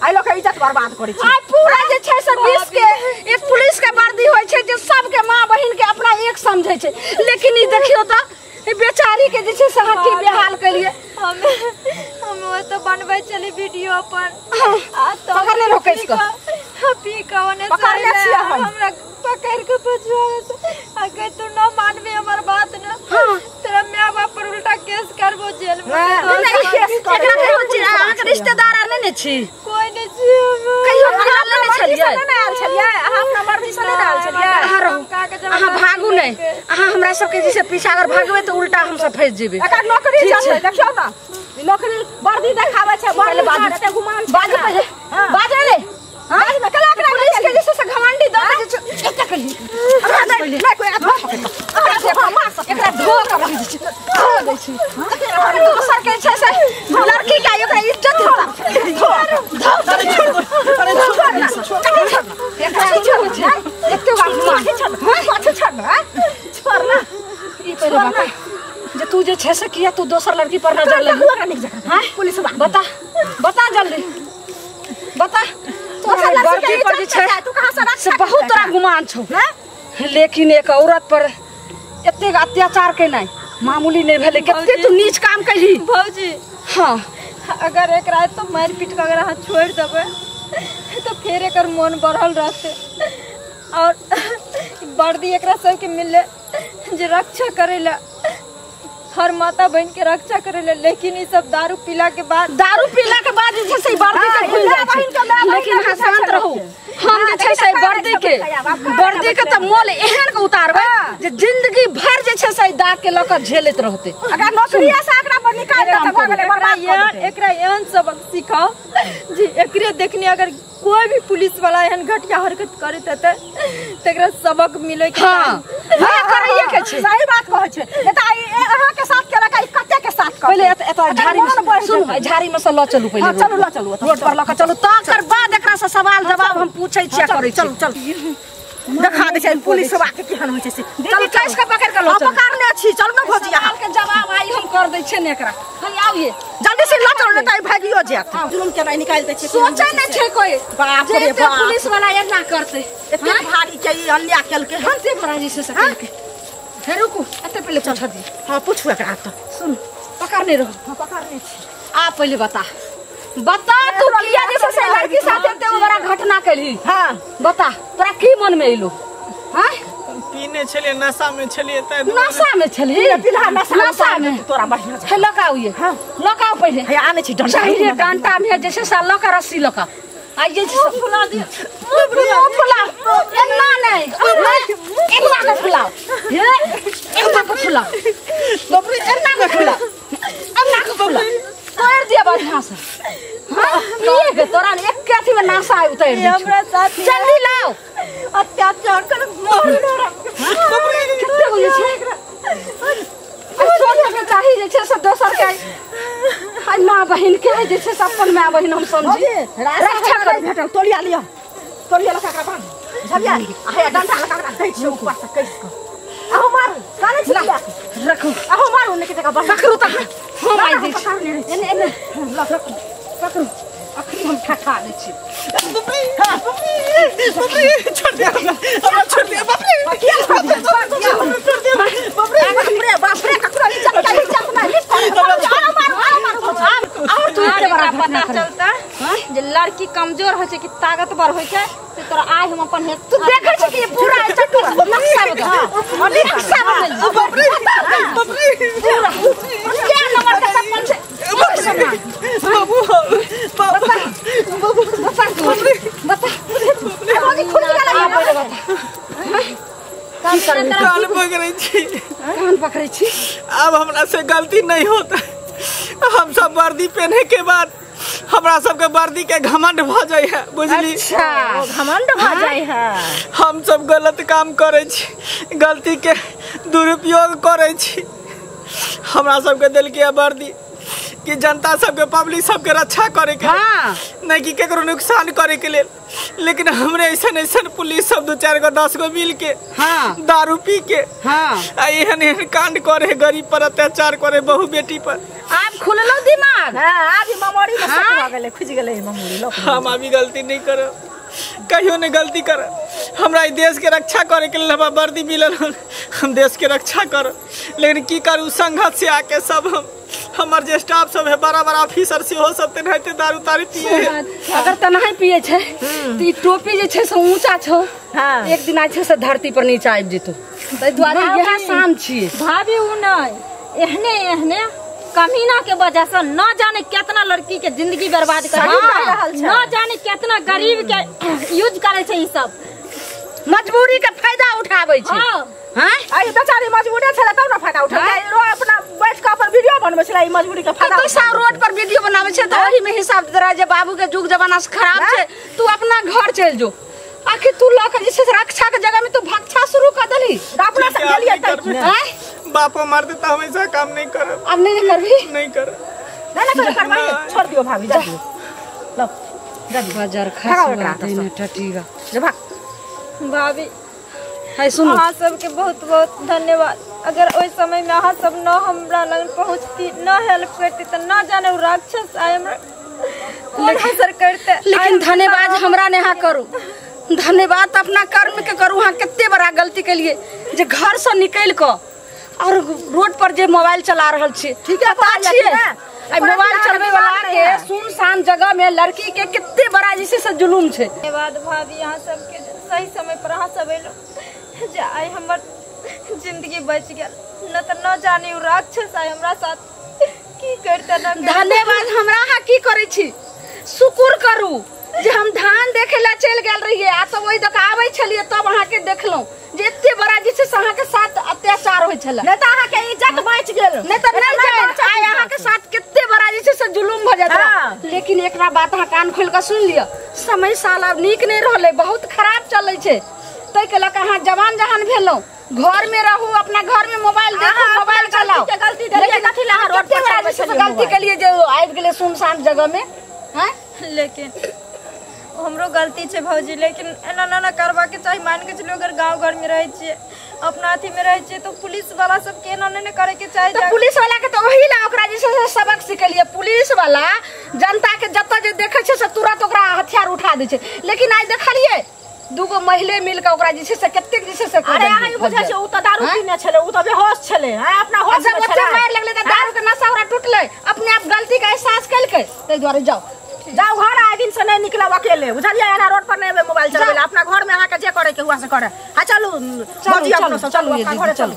आई लोग इज्जत बर्बाद करै छै। आ पूरा जे छै से 20 के एक पुलिस के वर्दी होय छै जे सब के मां बहिन के अपना एक समझै छै, लेकिन ई देखियो त ई बेचारी के जे छै से हकी बेहाल कलिए। हम तो बनबै चली वीडियो अपन आ तो पकड़ ले रोकै इसको पी कवने पकड़ ले छिया हमरा पकड़ के बजवा अगर तू न मानबे हमर बात न तेरा मां बाप पर उल्टा केस करबो जेल में। नहीं केस एकरा के हो छै अहाँ के रिश्तेदार आर नहीं छी कोई नहीं छी कहियो खा ले छलिए नहीं आयल छलिए अहाँ अपना मर्जी से नहीं आयल छलिए। अहाँ भागू नहीं अहाँ हमरा सब के जैसे पीछा अगर भागबे तो उल्टा हम सब फंस जेबे। एकर नौकरी चलते देखियो त नौकरी वर्दी देखावे छै वर्दी बाजे घुमान बाजे पजे बाजे ले बाजे में कला कला पुलिस के जैसे से घमंडी द एते कली नहीं कोई आदमी एकरा धो के रख दै छी दोसर के छै से लड़की का एकरा इज्जत होला एकरा छोड़ छै एते बात छोड़ ना ई पहले बात जे तू जे छै से किया तू दोसर लड़की पर नजर लगी हां पुलिस बता जल्दी बता लड़की पर जे छै तू कहां से से बहुत तरह गुमान छौ लेकिन एक औरत पर एते अत्याचार के नहीं मामूली नहीं भेले कते तू नीच काम कही भौजी। हां अगर एक रात तो मार पीट के अगर हाथ छोड़ देबे तो फिर एकर मन बढ़ल रहते और वर्दी एकरा सब के मिले जे रक्षा करेला हर माता बहन के रक्षा करेला। लेकिन ये सब दारू पीला के बाद जे से वर्दी के भूल जाय छै। लेकिन हां शांत रहू हम जे छै से वर्दी के त मोल एहन के उतारबे जे जिंदगी भर जे छै से दाग के लक झेलत रहते। अगर नौकरी से एकरा पर निकाल दे त भगले बर्बाद एकरा एहन सबक सिखाओ जी एकरे देखने अगर कोई भी पुलिस वाला एहन घटिया हरकत करत हते तकरा सबक मिले के हां करैए के छै सही बात कहै छै। एता अहाँ के साथ केला का कते के साथ कर पहले एता झाड़ी में सुन झाड़ी में से ल चलू पहले चलू रोड पर ल के चलू तकर बाद एकरा से सवाल जवाब हम पूछै छियै करै छी। चल देखा दे छै पुलिस वाला के केहन होय छै से चल कैस के पकड़ के लो चल पकड़ने छी चल न भौजी सवाल के जवाब आई हम कर दै छियै ने एकरा खाली आइए जल्दी से ल चल न त भागियो जात जुलुम के नहीं निकाल दे छै सोचे नहीं छै कोई बाप रे बाप पुलिस वाला एना करते एते भारी के अन्याय केल के हंते बड़ा जैसे से के हे रुकू एते पहले पूछ दी। हां पूछू एकरा त सुन पकड़ने रहो हां पकड़ने छी आ पहले बता तू किया जैसे से लड़की साथे ते बड़ा घटना कैली। हां बता तोरा की मन में एलो हां पीने छलिए नशा में छलिए त नशा में छली पिल्हा नशा में तोरा बढ़िया हे लकाऊ ये हां लकाऊ पहले हे आने छी डंडा चाहिए डंडा में जैसे सा लका रस्सी लका आइए जी सब फुला दे फुला एना नहीं एना को फुलाओ ये एना को फुलाओ बाप रे एना को फुला तोड़ दिया बढ़िया से हां ये तोरा एक केथी में नासा उतार दे हमरा साथ जल्दी लाओ अत्याचार कर मार बाप रे कितने हो छै सोच के चाही जे छै से दोसर के हाय मां बहिन के जे छै से अपन मां बहिन हम समझी रक्षा कर भेटल तोलिया लका का बांध झबिया हे डंडा लका का दै छी ऊपर से कैस के आहो मारू काने छी रखो आहो मारू ने के जगह बस पकड़ू त हम आई दै छी एने पकड़ू अखनी हम ठठा दै छी बाप रे छोड़ दे हमरा छोड़ दे बाप रे बाप रे ककरो इज्जत ना और तू इतने बड़ा पता चलता जे लड़की कमजोर होय छै कि ताकतवर होय छै से तोरा आइ हम अपन हे तू देखै छी कि पूरा चट्टू नक्शा बता नक्शा बता बाप रे क्या नंबर का सरपंच है बाबू बता अभी खुल गया बता कान पकड़े छी अब हमरा से गलती नहीं होता। हम सब वर्दी पहने के बाद हमरा सबके वर्दी के घमंड भ जाय है बुझली। अच्छा घमंड भ जाय है हम सब गलत काम करे छी गलती के दुरुपयोग करे छी हमरा सबके दिल के वर्दी कि जनता सबके पब्लिक सबके रक्षा करे के हाँ नहीं कि केकरो नुकसान करे के लिए। लेकिन हमरे ऐसा पुलिस सब 2-4 गो 10 गो मिल के हाँ दारू पी के हाँ एहन कांड करे, गरीब पर अत्याचार करे, बहू बेटी पर। आप खुललो दिमाग। हां अभी मेमोरी में सब हो गेले, खुज गेले मेमोरी लो। हम अभी गलती नहीं करब, कहियो नहीं गलती करब। हमरा देश के रक्षा करे के लिए वर्दी मिलल, हम देश के रक्षा करब। लेकिन की करूँ, संघर्ष से आके सब हमार जे स्टाफ सब है, बड़ा ऑफिसर से हो सब तेनाहिते दारू तारी पिए। अगर तनाही पिए छे तो ई टोपी जे छे से ऊंचा छो। हां एक दिन आछे से धरती पर नीचे आबि जेतो। तै द्वारे यह शान छिए। भाभी उ नहीं एहने कमीना के वजह से न जाने कितना लड़की के जिंदगी बर्बाद कर रहल छै, न जाने कितना गरीब के यूज करे छै। ई सब मजबूरी के फायदा उठाबै छै। हां आई बेचारी मजबूरी छले तब ना फायदा उठा रो अपना बैठ के अपन वीडियो बनबै छले। ई मजबूरी के फायदा तो सा रोड पर वीडियो बनाबै छै त ओही में हिसाब दे रहा जे बाबू के जुग जमाना से खराब छै, तू अपना घर चल जो। आखिर तू ला के जैसे रक्षा के जगह में तू भक्षा शुरू कर दली। अपना से गेलिए त बापो मार देता, हम ऐसा काम नहीं करब। अब नहीं करबी, नहीं कर नहीं करवाइए, छोड़ दियो भाभी, जा दियो लो जा दियो बाजार खा देने टटीगा। जा भाग। भाभी है सुनो, अहाँ सबके बहुत बहुत धन्यवाद। अगर ओइ समय में अहाँ सब न हमरा लग पहुँचती, न हेल्प करती तो न जाने वो राक्षस आए हमरा कौन असर करते। लेकिन धन्यवाद हमरा ने हाँ करू। धन्यवाद अपना कर्म के करू। हाँ कितने बड़ा गलती के लिए जे घर से निकल के और रोड पर जे मोबाइल चला रहल छी। ठीक है, पता छिए मोबाइल चलवे वाला के सुनसान जगह में लड़की के कितने बड़ा जैसे से जुलूम छे। धन्यवाद भाभी, यहाँ सबके सही समय पर अहाँ सब एलो जे आई हमर जिंदगी बच गेल। न तो न जाने राक्षस आए हमरा साथ की करते न। धन्यवाद हमरा हाँ की करे छी, शुक्र करू जे हम धान देखे ला चल गेल रहिए आ तो वही तक आवे छलिए तब अहाँ के देखलौ जे इतने बड़ा जैसे अहाँ के साथ अत्याचार होय छला। नहीं तो अहाँ के इज्जत बच गेल, नहीं तो नहीं जाए आय अहाँ के साथ कितने बड़ा जैसे से जुलुम भ जाता। लेकिन एकरा बात अहाँ कान खोल के सुन लियो, समय साल अब नीक नहीं रहले, बहुत खराब चलै छै। तै के लक अहाँ जवान जहान भेलौ, घर में रहू, अपना घर में मोबाइल देखो, मोबाइल चलाओ। गलती देखिए कथि ला रोड पर चलावे छलिए, गलती के लिए जो आबि गेले सुनसान जगह में। हैं लेकिन हमरो गलती छै भौजी, लेकिन एना ना करबा के चाही। मान के चलो अगर गांव घर में रहे छिए, अपना अथी में रहे छिए तो पुलिस वाला सब के एना ना करे के चाही। तो पुलिस वाला के तो वही ला ओकरा जैसे सबक सिखलिए। पुलिस वाला जनता के जत्ता जे देखे छै से तुरंत ओकरा हथियार उठा दे छै। लेकिन आज देखलिए दूगो महिले मिल के ओकरा जैसे से कत्ते जैसे से अरे अहाँ बुझै छै उ त दारू पीने छले, उ त बेहोश छले। हां अपना होश में छले, मार लगले त दारू के नशा ओकरा टूटले, अपने आप गलती का एहसास कलके। तै द्वारे जाओ घर आ दिन से नहीं निकलब अकेले, बुझलिए। एना रोड पर नहीं मोबाइल चलावे, अपना घर में अहाँ के जे करे के हुआ से करे। हां चलू चलू, अपना घर चलू।